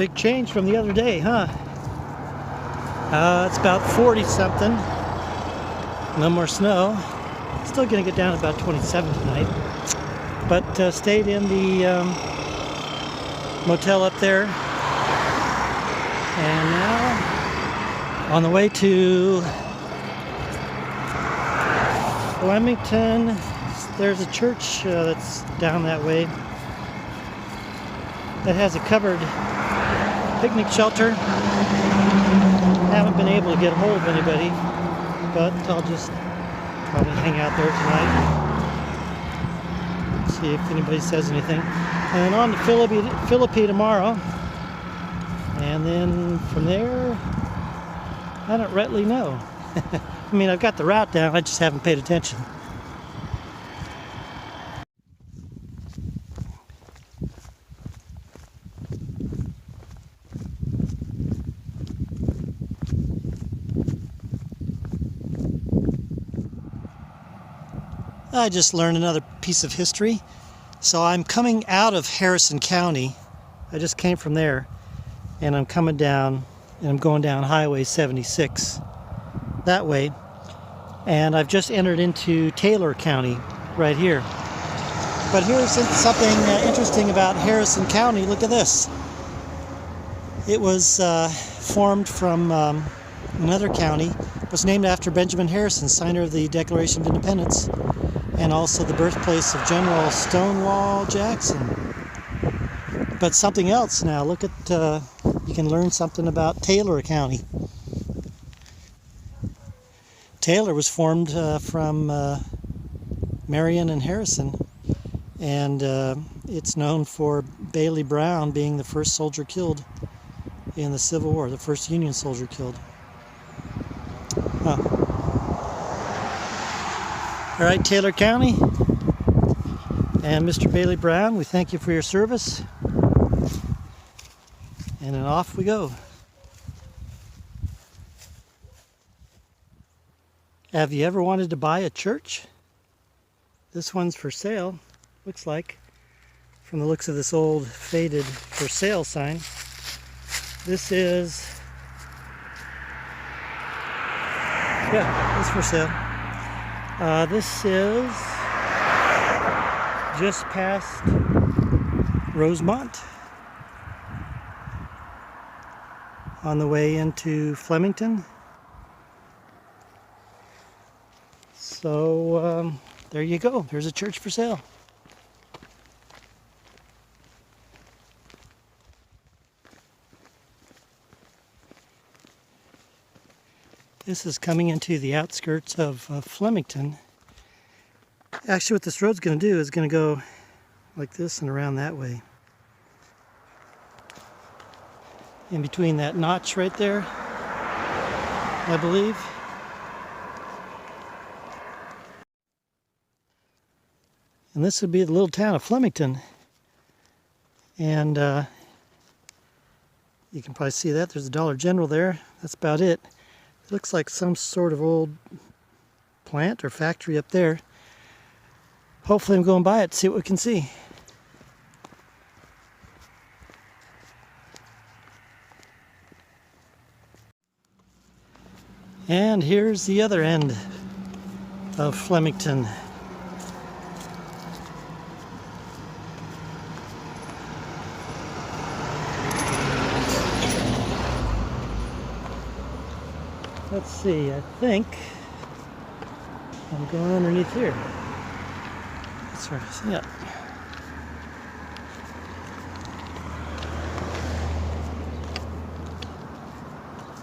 Big change from the other day, huh? It's about 40 something. No more snow. Still gonna get down to about 27 tonight. But stayed in the motel up there. And now on the way to Flemington. There's a church that's down that way that has a covered picnic shelter. Haven't been able to get a hold of anybody, but I'll just probably hang out there tonight. See if anybody says anything. And on to Philippi tomorrow. And then from there, I don't rightly know. I mean, I've got the route down, I just haven't paid attention. I just learned another piece of history. So I'm coming out of Harrison County. I just came from there, and I'm coming down, and I'm going down Highway 76 that way. And I've just entered into Taylor County right here. But here's something interesting about Harrison County. Look at this. It was formed from another county. It was named after Benjamin Harrison, signer of the Declaration of Independence, and also the birthplace of General Stonewall Jackson. But something else now. Look at, you can learn something about Taylor County. Taylor was formed from Marion and Harrison, and it's known for Bailey Brown being the first soldier killed in the Civil War, the first Union soldier killed. Huh. All right, Taylor County and Mr. Bailey Brown, we thank you for your service. And then off we go. Have you ever wanted to buy a church? This one's for sale, looks like, from the looks of this old faded for sale sign. This is, yeah, it's for sale. This is just past Rosemont on the way into Flemington. So there you go. There's a church for sale. This is coming into the outskirts of Flemington. Actually, what this road's going to do is going to go like this and around that way. In between that notch right there, I believe. And this would be the little town of Flemington. And you can probably see that. There's a Dollar General there. That's about it. It looks like some sort of old plant or factory up there. Hopefully I'm going by it to see what we can see. And here's the other end of Flemington. Let's see, I think I'm going underneath here. That's right, yeah.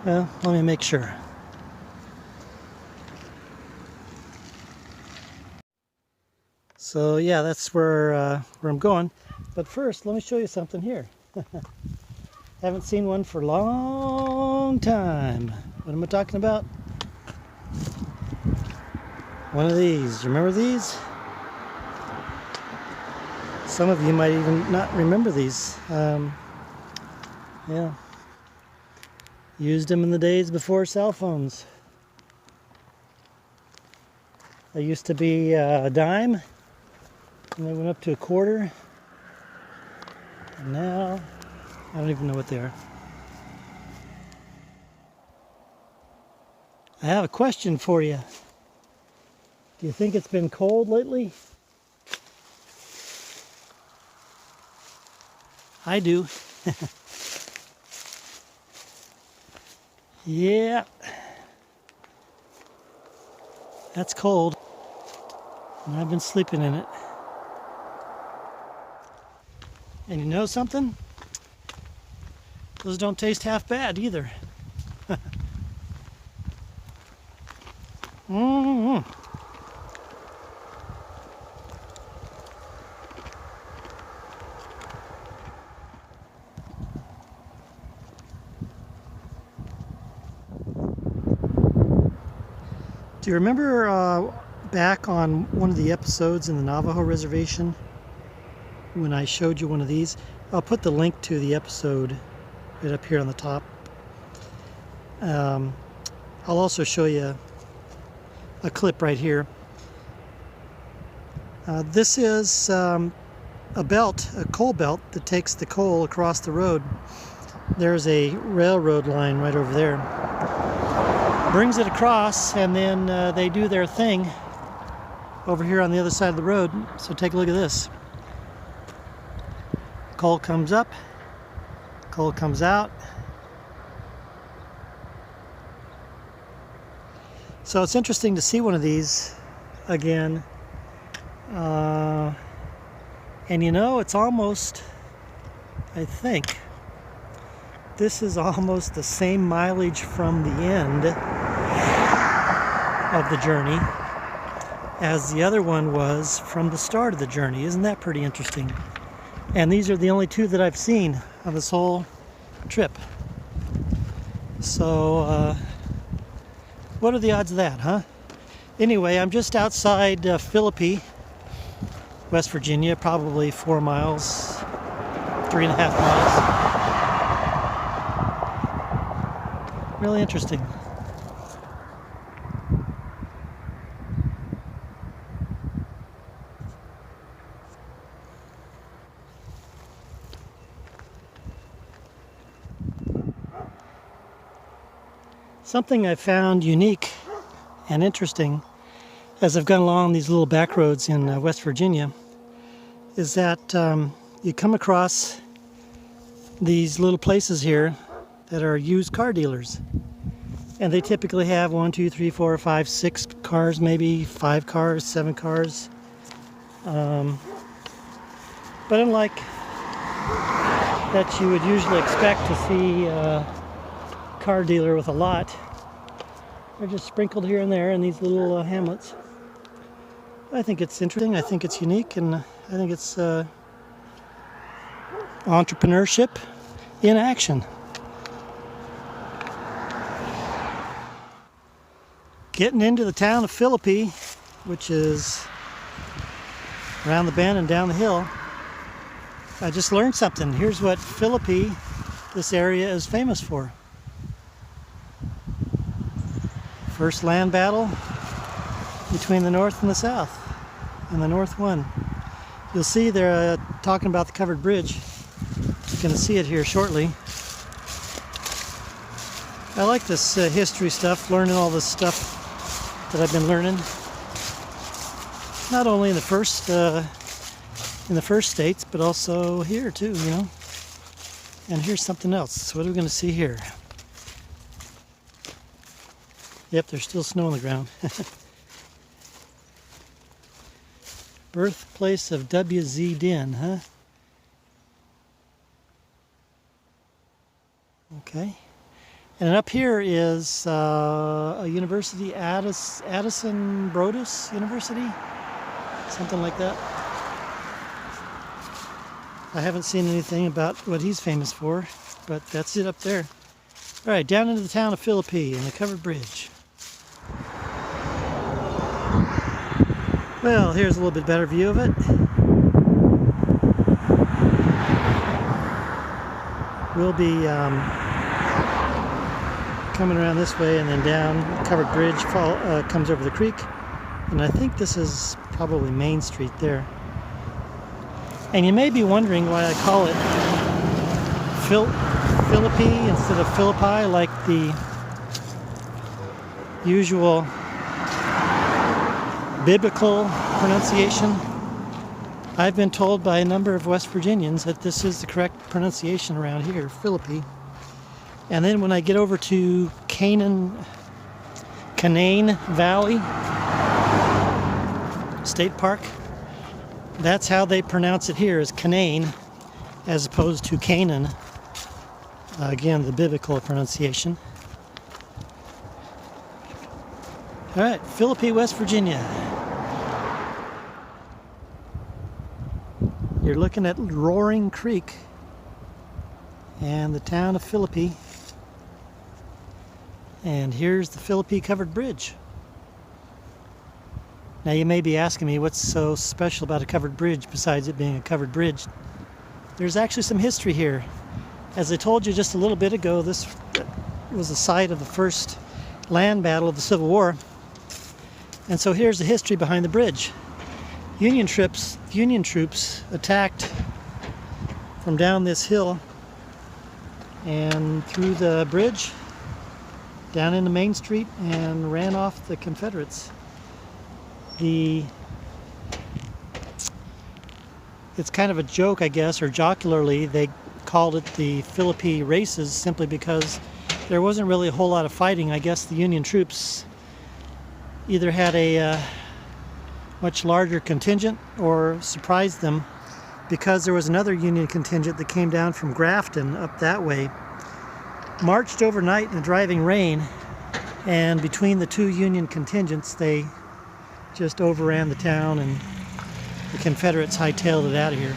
Well, let me make sure. So yeah, that's where I'm going. But first, let me show you something here. Haven't seen one for a long time. What am I talking about? One of these. Do you remember these? Some of you might even not remember these. Yeah. Used them in the days before cell phones. They used to be a dime, and they went up to a quarter. And now I don't even know what they are. I have a question for you. Do you think it's been cold lately? I do. Yeah. That's cold. And I've been sleeping in it. And you know something? Those don't taste half bad either. Mm-hmm. Do you remember back on one of the episodes in the Navajo Reservation when I showed you one of these? I'll put the link to the episode right up here on the top. I'll also show you a clip right here. This is a belt, a coal belt that takes the coal across the road. There's a railroad line right over there. Brings it across, and then they do their thing over here on the other side of the road. So take a look at this. Coal comes up, coal comes out. So it's interesting to see one of these again. And you know, it's almost, I think, this is almost the same mileage from the end of the journey as the other one was from the start of the journey. Isn't that pretty interesting? And these are the only two that I've seen on this whole trip. So, what are the odds of that, huh? Anyway, I'm just outside Philippi, West Virginia, probably 4 miles, 3.5 miles. Really interesting. Something I found unique and interesting as I've gone along these little back roads in West Virginia is that you come across these little places here that are used car dealers. And they typically have 1, 2, 3, 4, 5, 6 cars, maybe 5 cars, 7 cars. But unlike that you would usually expect to see a car dealer with a lot, they're just sprinkled here and there in these little hamlets. I think it's interesting, I think it's unique, and I think it's entrepreneurship in action. Getting into the town of Philippi, which is around the bend and down the hill, I just learned something. Here's what Philippi, this area, is famous for. First land battle between the North and the South, and the North won. You'll see they're talking about the covered bridge. You're going to see it here shortly. I like this history stuff, learning all this stuff that I've been learning. Not only in the first states, but also here too, you know. And here's something else. What are we going to see here? Yep, there's still snow on the ground. Birthplace of W.Z. Din, huh? Okay. And up here is a university, Addison Brodus University, something like that. I haven't seen anything about what he's famous for, but that's it up there. All right, down into the town of Philippi and the covered bridge. Well, here's a little bit better view of it. We'll be coming around this way and then down. Covered bridge comes over the creek. And I think this is probably Main Street there. And you may be wondering why I call it Philippi instead of Philippi, like the usual biblical pronunciation. I've been told by a number of West Virginians that this is the correct pronunciation around here, Philippi. And then when I get over to Canaan Valley State Park, that's how they pronounce it here, is Canaan, as opposed to Canaan. Again, the biblical pronunciation. All right, Philippi, West Virginia. You're looking at Roaring Creek and the town of Philippi. And here's the Philippi Covered Bridge. Now you may be asking me what's so special about a covered bridge besides it being a covered bridge. There's actually some history here. As I told you just a little bit ago, this was the site of the first land battle of the Civil War. And so here's the history behind the bridge. Union troops attacked from down this hill and through the bridge down into Main Street and ran off the Confederates. It's kind of a joke, I guess, or jocularly they called it the Philippi Races simply because there wasn't really a whole lot of fighting. I guess the Union troops either had a much larger contingent or surprised them, because there was another Union contingent that came down from Grafton up that way, marched overnight in the driving rain, and between the two Union contingents they just overran the town and the Confederates hightailed it out of here.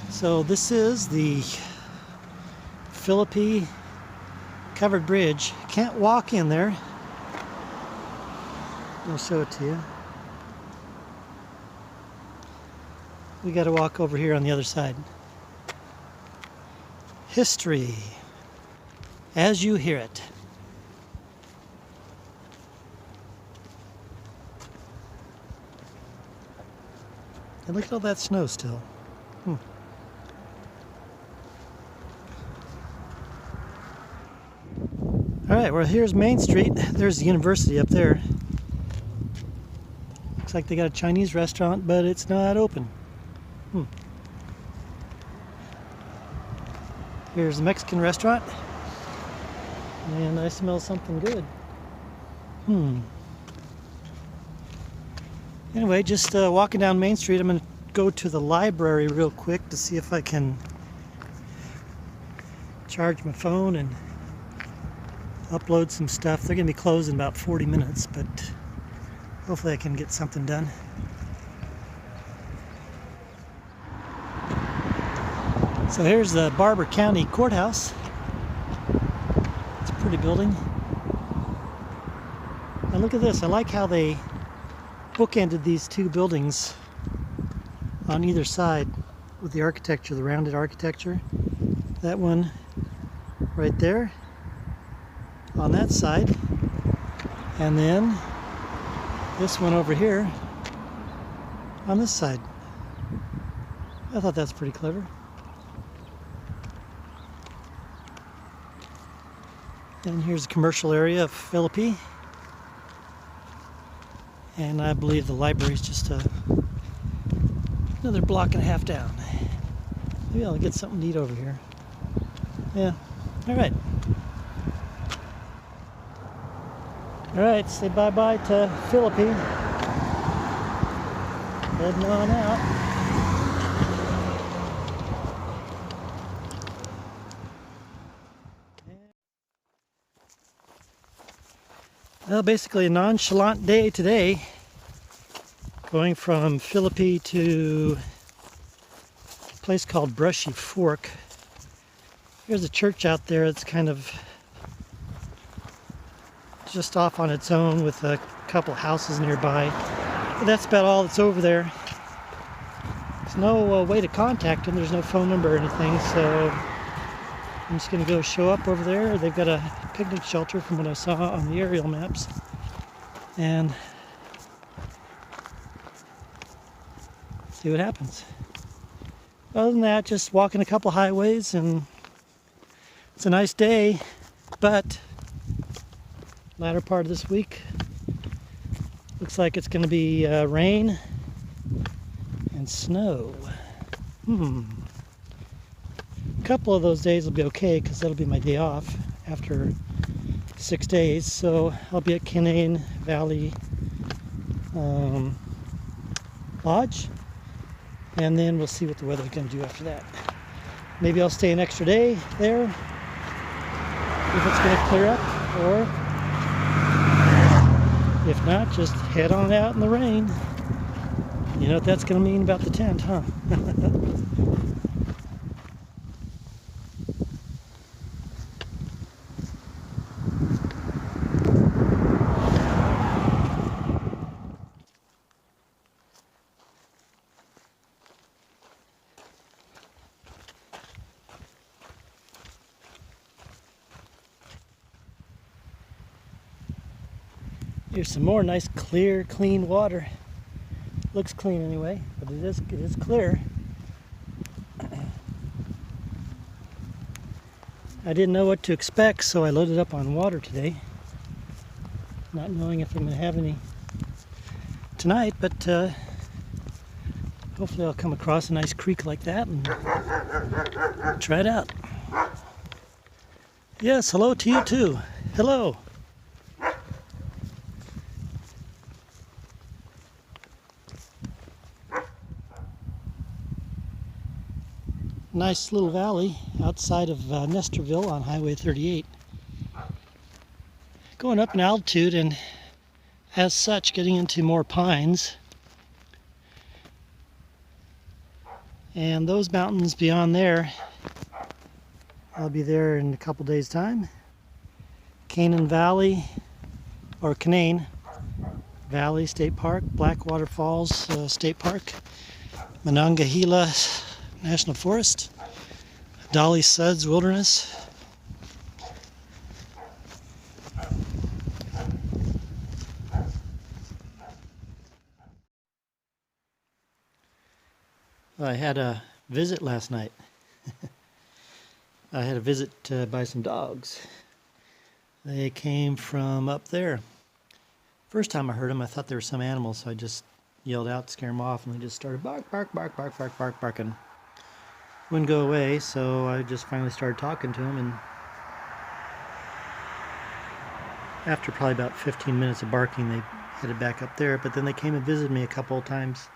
So this is the Philippi Covered Bridge. Can't walk in there. I'll show it to you. We got to walk over here on the other side. History as you hear it. And look at all that snow still. All right, well, here's Main Street. There's the university up there. Looks like they got a Chinese restaurant, but it's not open. Here's the Mexican restaurant. And I smell something good. Anyway, just walking down Main Street. I'm going to go to the library real quick to see if I can charge my phone and upload some stuff. They're going to be closed in about 40 minutes, but hopefully I can get something done. So here's the Barber County Courthouse. It's a pretty building. And look at this. I like how they bookended these two buildings on either side with the architecture, the rounded architecture. That one right there on that side, and then this one over here on this side. I thought that's pretty clever. And here's the commercial area of Philippi. And I believe the library is just another block and a half down. Maybe I'll get something neat over here. Yeah, all right. All right, say bye-bye to Philippi. Heading on out. Well, basically a nonchalant day today, going from Philippi to a place called Brushy Fork. There's a church out there that's kind of just off on its own with a couple houses nearby. But that's about all that's over there. There's no way to contact them. There's no phone number or anything, so I'm just going to go show up over there. They've got a picnic shelter from what I saw on the aerial maps. And see what happens. Other than that, just walking a couple highways, and it's a nice day, but latter part of this week looks like it's going to be rain and snow. A couple of those days will be okay because that'll be my day off after 6 days. So I'll be at Canaan Valley Lodge, and then we'll see what the weather's going to do after that. Maybe I'll stay an extra day there if it's going to clear up, or if not, just head on out in the rain. You know what that's going to mean about the tent, huh? Here's some more nice, clear, clean water. Looks clean anyway, but it is clear. I didn't know what to expect, so I loaded up on water today, not knowing if I'm going to have any tonight, but hopefully I'll come across a nice creek like that and try it out. Yes, hello to you too. Hello. Nice little valley outside of Nestorville on Highway 38. Going up in altitude, and as such getting into more pines. And those mountains beyond there, I'll be there in a couple days' time. Canaan Valley, or Canaan Valley State Park, Blackwater Falls State Park, Monongahela National Forest, Dolly Suds Wilderness. I had a visit last night. I had a visit by some dogs. They came from up there. First time I heard them, I thought they were some animal, so I just yelled out to scare them off, and they just started bark, bark, bark, bark, bark, bark, barking. Wouldn't go away, so I just finally started talking to them, and after probably about 15 minutes of barking, they headed back up there. But then they came and visited me a couple of times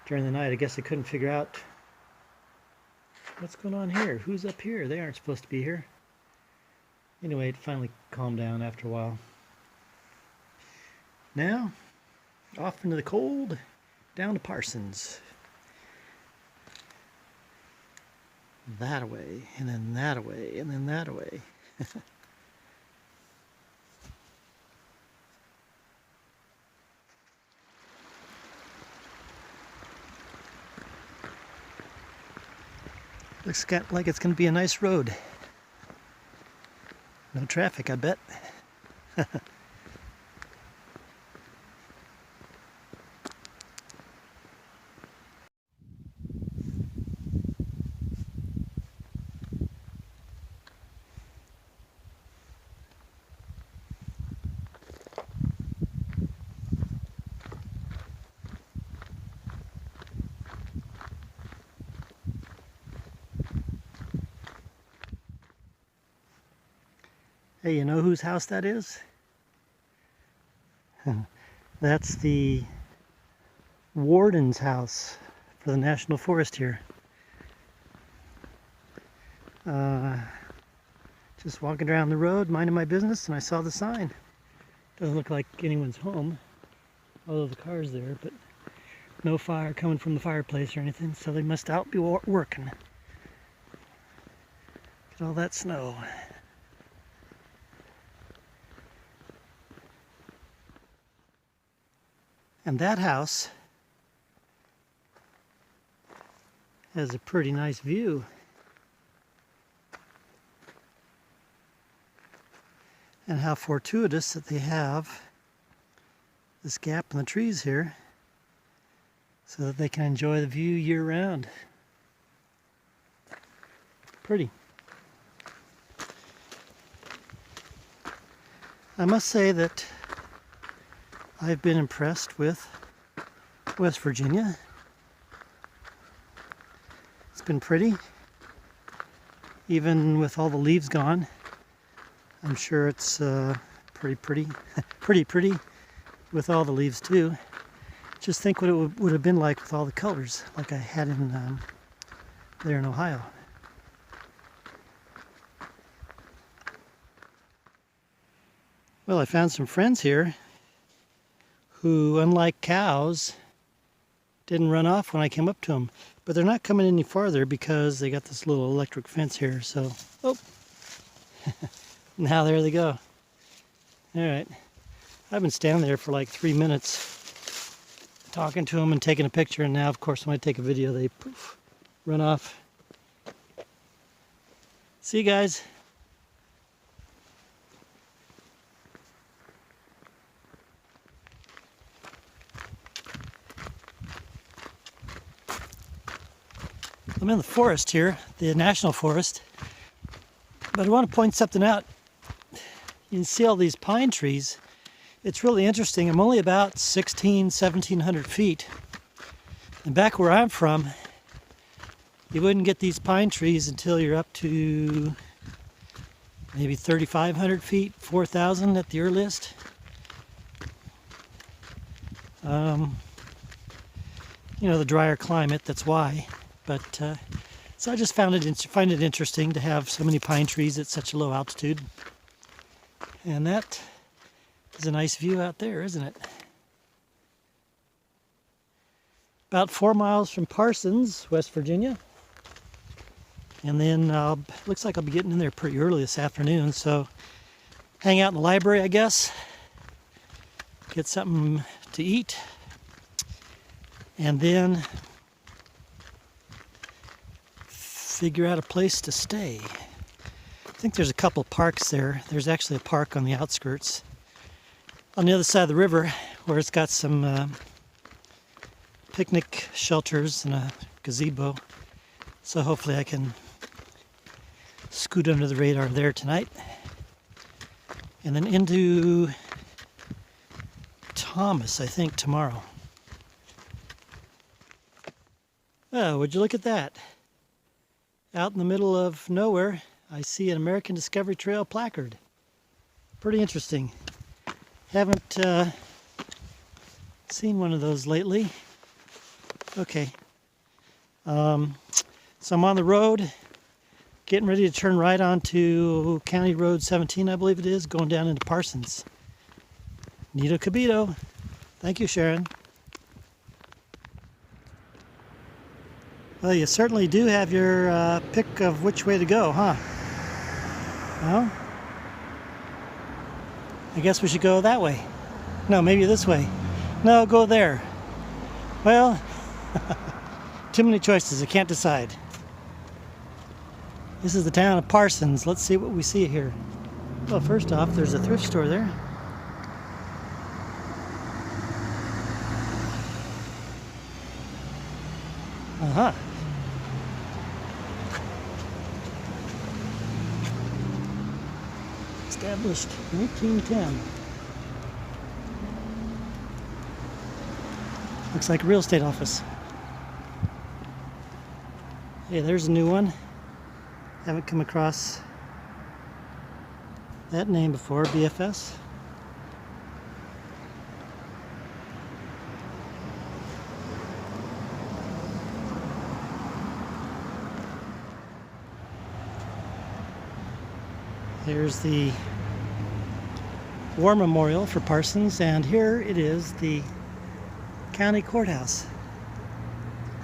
during the night. I guess they couldn't figure out what's going on here. Who's up here? They aren't supposed to be here. Anyway, it finally calmed down after a while. Now, off into the cold, down to Parsons. That away, and then that away, and then that away. Looks like it's going to be a nice road. No traffic, I bet. Hey, you know whose house that is? That's the warden's house for the National Forest here. Just walking around the road, minding my business, and I saw the sign. Doesn't look like anyone's home, although the car's there, but no fire coming from the fireplace or anything, so they must out be working. Get all that snow. And that house has a pretty nice view. And how fortuitous that they have this gap in the trees here so that they can enjoy the view year round. Pretty. I must say that I've been impressed with West Virginia. It's been pretty, even with all the leaves gone. I'm sure it's pretty pretty with all the leaves too. Just think what it would have been like with all the colors, like I had in there in Ohio. Well, I found some friends here who, unlike cows, didn't run off when I came up to them. But they're not coming any farther because they got this little electric fence here. So, oh, now there they go. All right, I've been standing there for like 3 minutes talking to them and taking a picture, and now, of course, when I take a video, they poof, run off. See you guys. I'm in the forest here, the National Forest, but I want to point something out. You can see all these pine trees. It's really interesting. I'm only about 1,700 feet. And back where I'm from, you wouldn't get these pine trees until you're up to maybe 3,500 feet, 4,000 at the earliest. You know, the drier climate, that's why. But so I just find it interesting to have so many pine trees at such a low altitude. And that is a nice view out there, isn't it? About 4 miles from Parsons, West Virginia. And then looks like I'll be getting in there pretty early this afternoon. So hang out in the library, I guess. Get something to eat. And then figure out a place to stay. I think there's a couple parks there. There's actually a park on the outskirts on the other side of the river where it's got some picnic shelters and a gazebo. So hopefully I can scoot under the radar there tonight. And then into Thomas, I think, tomorrow. Oh, would you look at that? Out in the middle of nowhere, I see an American Discovery Trail placard. Pretty interesting. Haven't seen one of those lately. Okay. So I'm on the road, getting ready to turn right onto County Road 17, I believe it is, going down into Parsons. Nito Cabito. Thank you, Sharon. Well, you certainly do have your pick of which way to go, huh? Well, I guess we should go that way. No, maybe this way. No, go there. Well, too many choices. I can't decide. This is the town of Parsons. Let's see what we see here. Well, first off, there's a thrift store there. Uh-huh. Established 1910. Looks like a real estate office. Hey, there's a new one. Haven't come across that name before, BFS. There's the War Memorial for Parsons, and here it is, the county courthouse.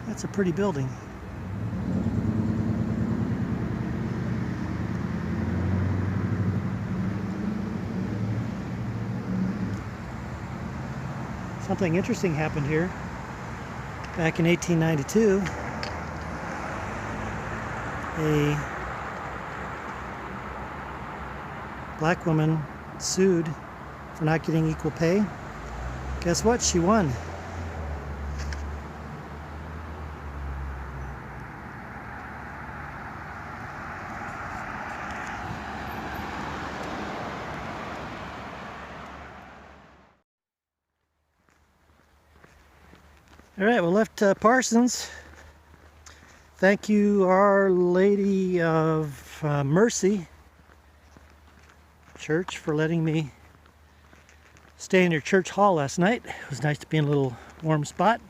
That's a pretty building. Something interesting happened here back in 1892. A black woman sued for not getting equal pay. Guess what? She won. All right, we left Parsons. Thank you, Our Lady of Mercy Church, for letting me stay in your church hall last night. It was nice to be in a little warm spot.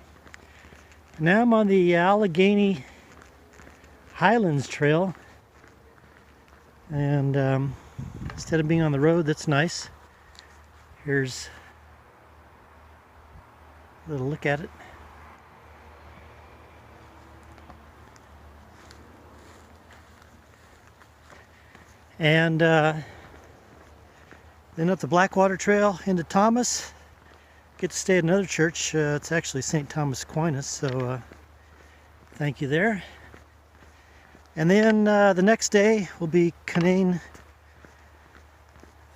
Now I'm on the Allegheny Highlands Trail, and instead of being on the road, that's nice. Here's a little look at it. And then up the Blackwater Trail into Thomas. Get to stay at another church. It's actually St. Thomas Aquinas, so thank you there. And then the next day will be Canaan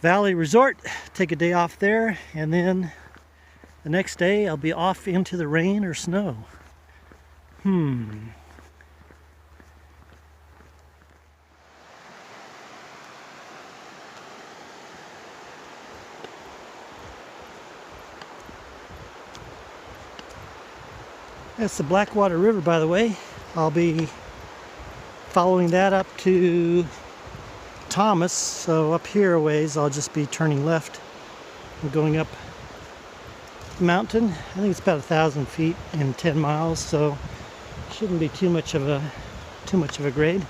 Valley Resort. Take a day off there, and then the next day I'll be off into the rain or snow. That's the Blackwater River, by the way. I'll be following that up to Thomas, so up here a ways I'll just be turning left and going up the mountain. I think it's about 1,000 feet in 10 miles, so shouldn't be too much of a grade.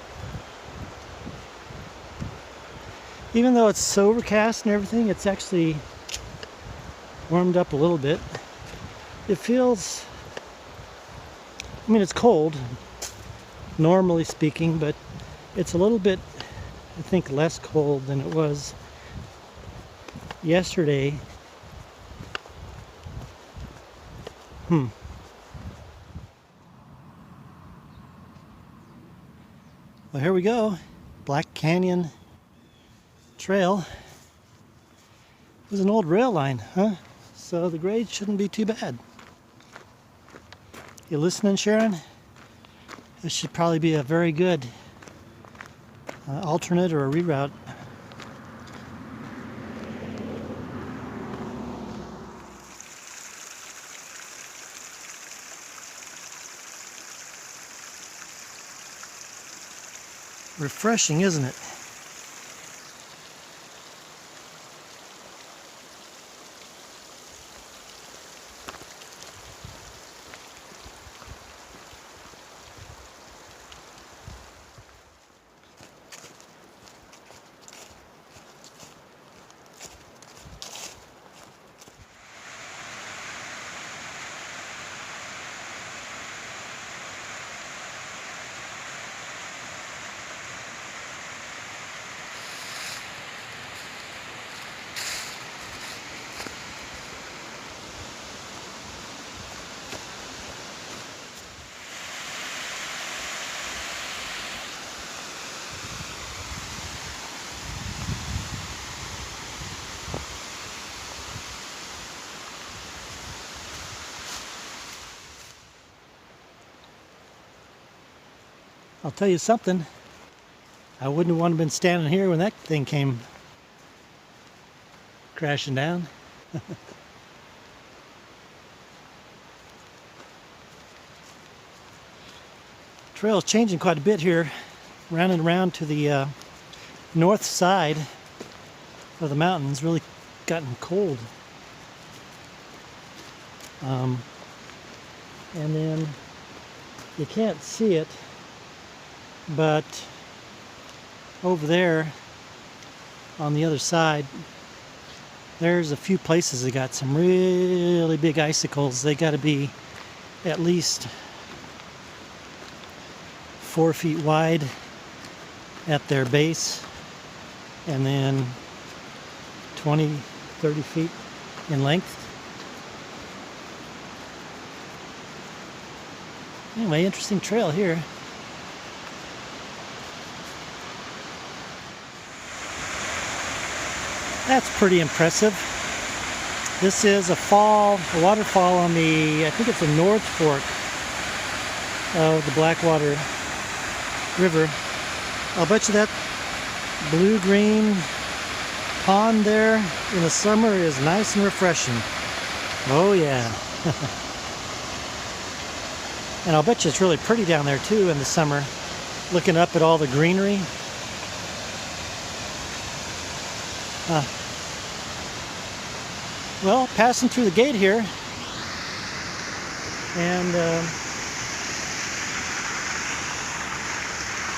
Even though it's overcast and everything, it's actually warmed up a little bit. It feels, I mean, it's cold, normally speaking, but it's a little bit, I think, less cold than it was yesterday. Well, here we go. Black Canyon Trail. It was an old rail line, huh? So the grade shouldn't be too bad. You listening, Sharon? This should probably be a very good alternate or a reroute. Refreshing, isn't it? I'll tell you something, I wouldn't want to have been standing here when that thing came crashing down. Trail's changing quite a bit here, round and around to the north side of the mountains. Really gotten cold. And then you can't see it, but over there on the other side, there's a few places that got some really big icicles. They got to be at least 4 feet wide at their base, and then 20, 30 feet in length. Anyway, interesting trail here. That's pretty impressive. This is a waterfall on the, I think it's the North Fork of the Blackwater River. I'll bet you that blue-green pond there in the summer is nice and refreshing. Oh yeah. And I'll bet you it's really pretty down there too in the summer, looking up at all the greenery. Well, passing through the gate here, and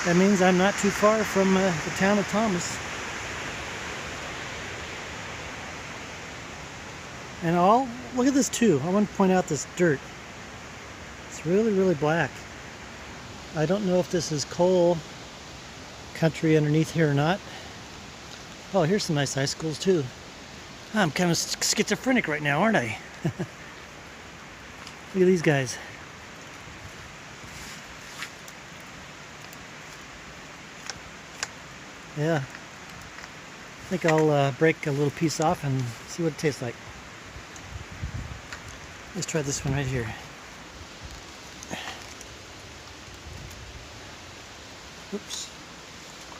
that means I'm not too far from the town of Thomas. And look at this too. I want to point out this dirt. It's really, really black. I don't know if this is coal country underneath here or not. Oh, here's some nice icicles too. I'm kind of schizophrenic right now, aren't I? Look at these guys. Yeah. I think I'll break a little piece off and see what it tastes like. Let's try this one right here. Oops.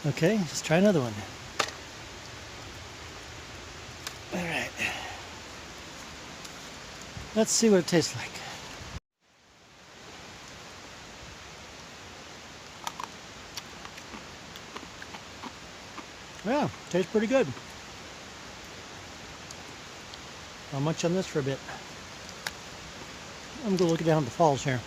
Okay, let's try another one. Alright. Let's see what it tastes like. Yeah, tastes pretty good. I'll munch on this for a bit. I'm going to look down at the falls here.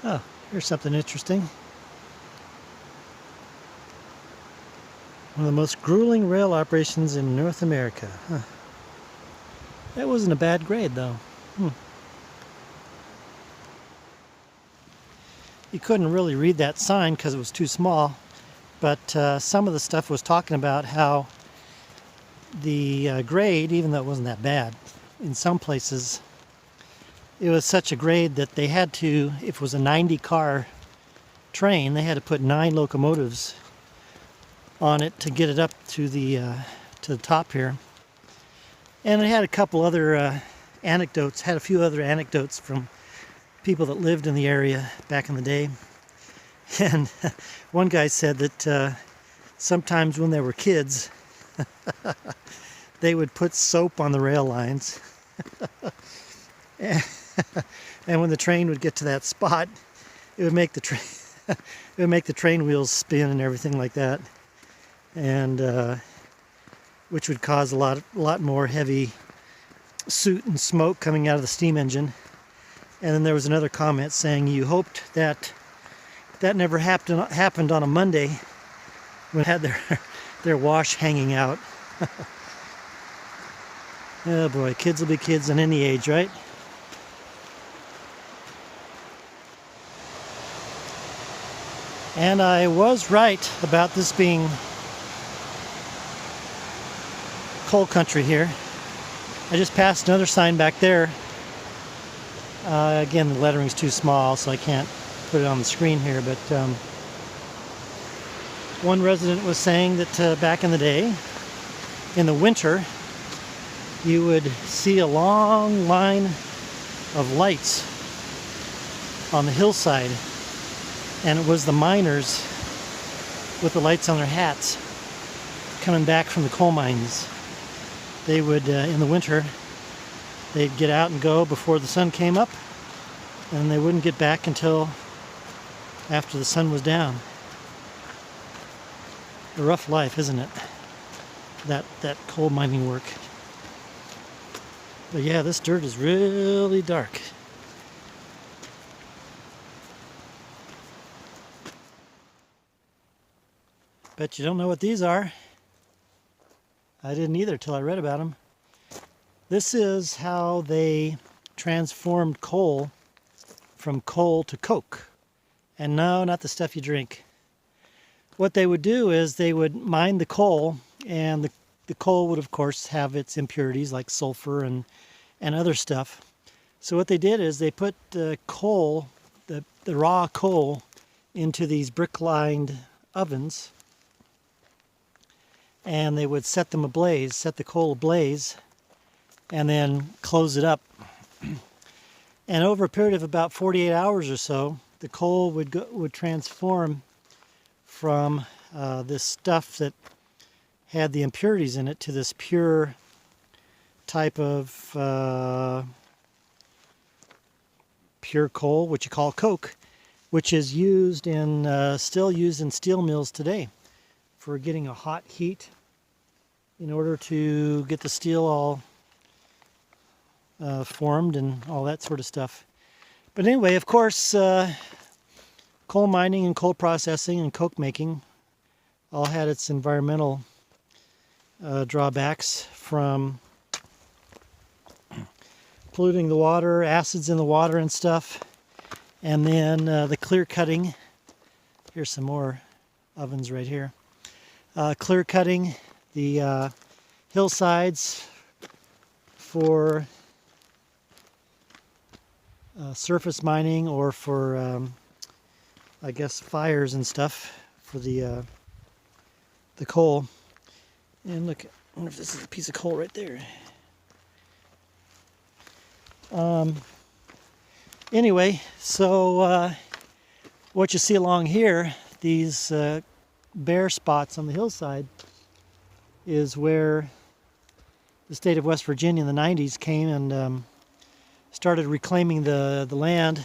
Oh, here's something interesting. One of the most grueling rail operations in North America. Huh. That wasn't a bad grade, though. You couldn't really read that sign because it was too small, but some of the stuff was talking about how the grade, even though it wasn't that bad, in some places it was such a grade that they had to, if it was a 90-car train, they had to put 9 locomotives on it to get it up to the top here. And it had a couple other anecdotes, had a few other anecdotes from people that lived in the area back in the day. And one guy said that sometimes when they were kids, they would put soap on the rail lines. And when the train would get to that spot, it would make the train it would make the train wheels spin and everything like that, and which would cause a lot more heavy soot and smoke coming out of the steam engine. And then there was another comment saying you hoped that that never happened on a Monday when they had their wash hanging out. Oh boy, kids will be kids in any age, right? And I was right about this being coal country here. I just passed another sign back there. Again, the lettering's too small, so I can't put it on the screen here, but one resident was saying that back in the day, in the winter, you would see a long line of lights on the hillside, and it was the miners with the lights on their hats coming back from the coal mines. They would, in the winter, they'd get out and go before the sun came up, and they wouldn't get back until after the sun was down. A rough life, isn't it? That coal mining work. But yeah, this dirt is really dark. Bet you don't know what these are. I didn't either till I read about them. This is how they transformed coal from coal to coke. And no, not the stuff you drink. What they would do is they would mine the coal, and the coal would of course have its impurities like sulfur and other stuff. So what they did is they put coal the raw coal into these brick-lined ovens, and they would set them ablaze, set the coal ablaze, and then close it up. And over a period of about 48 hours or so, the coal would transform from this stuff that had the impurities in it to this pure type of pure coal, which you call coke, which is used in still used in steel mills today for getting a hot heat in order to get the steel all formed and all that sort of stuff. But anyway, of course, coal mining and coal processing and coke making all had its environmental drawbacks, from polluting the water, acids in the water and stuff, and then the clear cutting. Here's some more ovens right here. Clear cutting the hillsides for surface mining, or for I guess fires and stuff for the coal. And look, I wonder if this is a piece of coal right there. Anyway, so what you see along here, these bare spots on the hillside, is where the state of West Virginia in the 90s came and started reclaiming the land,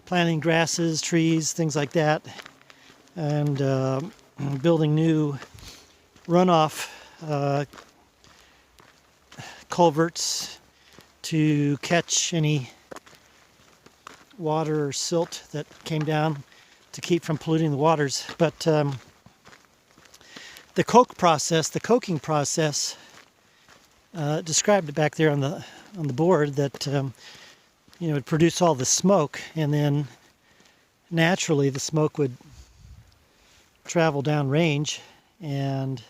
planting grasses, trees, things like that, and building new runoff culverts to catch any water or silt that came down to keep from polluting the waters. But the coke process, the coking process, described it back there on the board, that it produced all the smoke, and then naturally the smoke would travel downrange and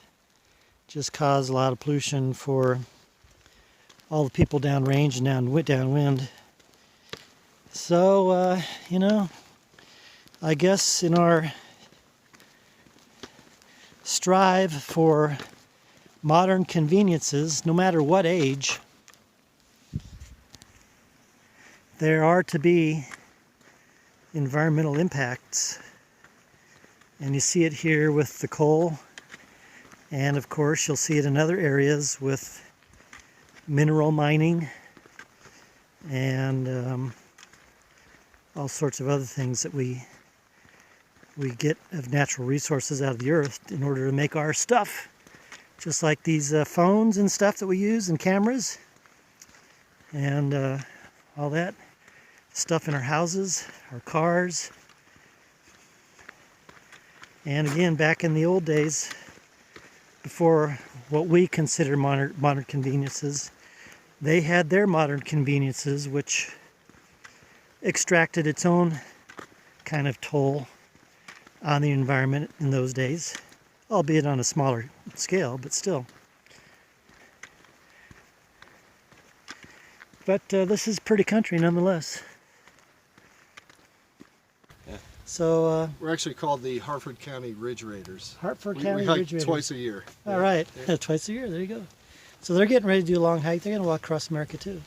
just cause a lot of pollution for all the people downrange and downwind. So, I guess in our strive for modern conveniences, no matter what age, there are to be environmental impacts. And you see it here with the coal, and of course you'll see it in other areas with mineral mining and all sorts of other things that we get of natural resources out of the earth in order to make our stuff. Just like these phones and stuff that we use, and cameras, and all that stuff in our houses, our cars. And again, back in the old days, before what we consider modern conveniences, they had their modern conveniences, which extracted its own kind of toll on the environment in those days, albeit on a smaller scale, but still. But this is pretty country nonetheless. Yeah. So we're actually called the Harford County Ridge Raiders. Hartford We County hike Ridge Raiders. twice a year. All right, yeah. Twice a year. There you go. So they're getting ready to do a long hike. They're going to walk across America too.